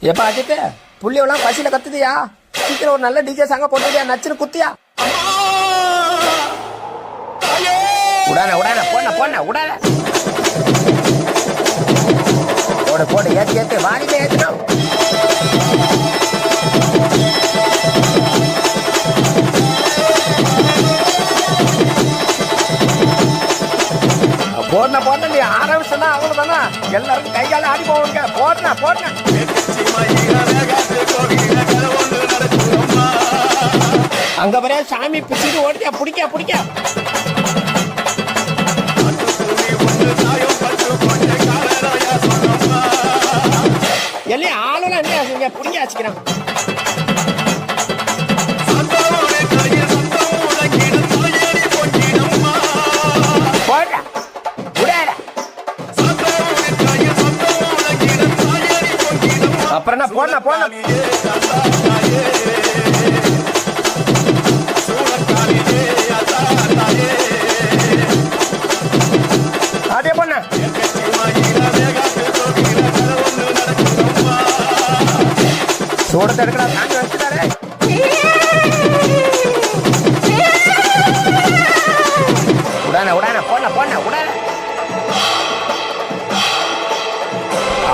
ஏப்பா அஜித்து, புள்ளியெல்லாம் பசியில கத்துதியா? சீக்கிரம் ஒரு நல்ல டிஜே சாங்க போட்டுதியா, நச்சுன்னு குத்தியா? உடான உடான போன போன உடான போடு போடு, ஏத்து ஏத்து, வாரிலே ஏத்துடும். போடன போட்ட நீ ஆரம்பிச்சா அவனு தானே எல்லாருக்கும் கை கால ஆடி போவாங்க. போடன போடன அங்க வரையா சாமி பிடிச்சிட்டு ஓடியா, பிடிக்க பிடிக்க எல்லாம் ஆளுநர் என்ன பிடிக்க வச்சுக்கிறான். அப்புறம் என்ன போன போன அதே பொண்ண சூடத்தை எடுக்கடா, தாண்டி வச்சுட்டாரே. உடான உடான போன போன உடான.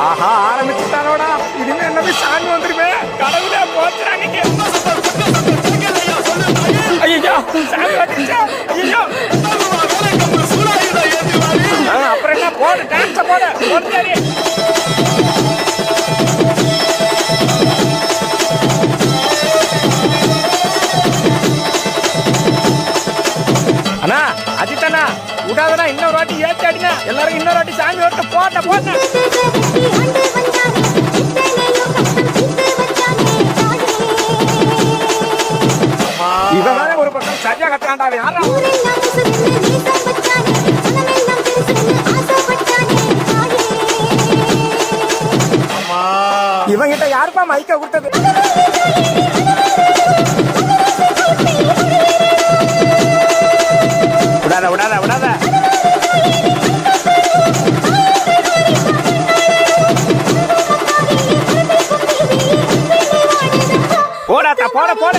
ஆஹா, ஆரம்பிச்சுட்டாரோடா. இனிமே என்ன போய் சாமி வந்துருமே. கடவுளே போச்சுறாங்க. ஐயோ சாமி வந்துச்சா? ஐயோ அப்புறம் என்ன, போடு டான்ஸ போடு போடு. அண்ணா அஜித்தண்ணா, விடாதண்ணா, இன்னொரு வாட்டி ஏற்றி அடிங்க. எல்லாரும் இன்னொரு வாட்டி சாமி ஓட்டு போட்ட போட்ட. இவன் ஒரு பக்கம் சரியா கட்டாண்டா. யாரா இவங்கிட்ட யாருப்பா மைக்க கொடுத்தது? விடாத விடாத விடாத. போடாத்தா போட போட.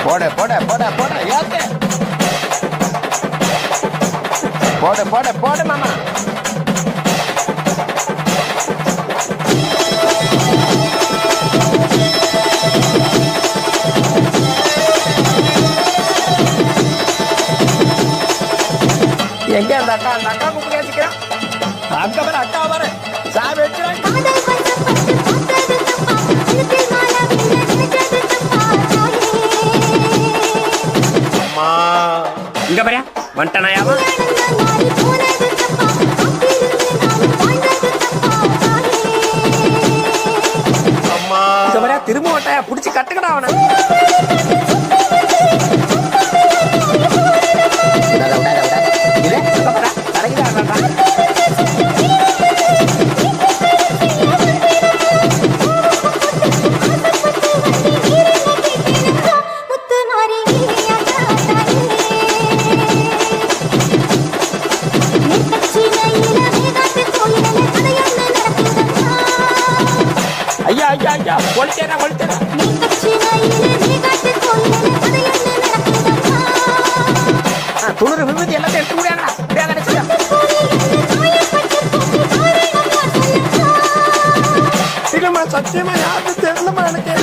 போட போட போட போட ஏத்து. போட போட போட மாமா. எங்க அந்த அக்கா? அந்த அக்கா கூப்பிட்டு வச்சுக்கிறேன். அங்க வர அக்கா வர சாமி வச்சுறேன். இங்க பாரியா வந்துட்டானாயாவா? இங்க பாரியா திரும்ப வட்டாயா, புடிச்சு கட்டுக்கடா அவனை. ஐயா ஐயா ஐயா, கொளுத்தேரா கொளுத்தேரா. துணுறு விபத்து எல்லாத்தையும் எடுத்து முடியாங்களா? இல்லம்மா, சத்தியமா யாருக்கு தெரியலமா எனக்கு.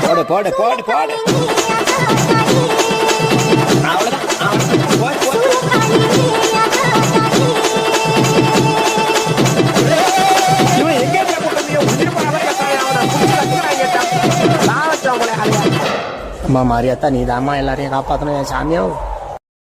போடு போடு போடு போடு. அவ்வளவுதான் அவ்வளவுதான். இவன் எங்க அம்மா மாரியாத்தா, நீ தாம்மா எல்லாரையும் காப்பாத்தணும். என் சாமியோ